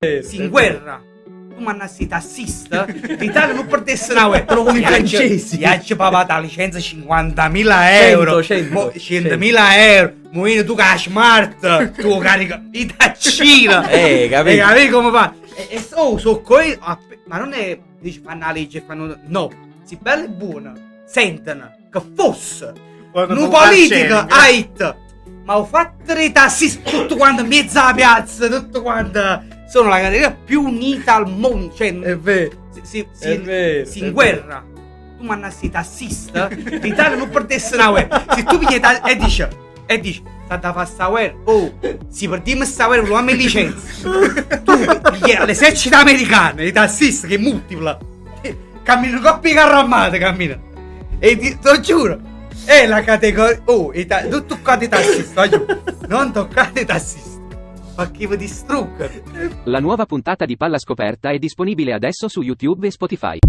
si in guerra. Tu mandassi tassista, l'Italia non perdesse una guerra. Però con i francesi. Viaggi papà da licenza 50.000 euro. 100.000 euro. Muino tu che hai smart. Tu carica i taccina. Capito? Capito come fa? E so coi. Ma non è. Dici fanno la legge, fanno. No. Si bella e buona. Sentono che fosse. Un politica hait. Ma ho fatto i tassisti tutto quanto in mezzo alla piazza, tutto quanto. Sono la categoria più unita al mondo. Cioè, È vero. Si in guerra. Tu mandassi i tassista, l'Italia non perdesse una guerra. Se tu pigli e dici, sta da fare sta guerra. Oh, si perdiamo sta guerra, lo fammi licenza. Tu pigli l'esercito americano, i tassisti che multipla. Camminano coppie carro armate, camminano. E te lo giuro. È la categoria. Oh, non toccate i tassisti, non toccate i tassisti. Ma che vi distruggono. La nuova puntata di Palla Scoperta è disponibile adesso su YouTube e Spotify.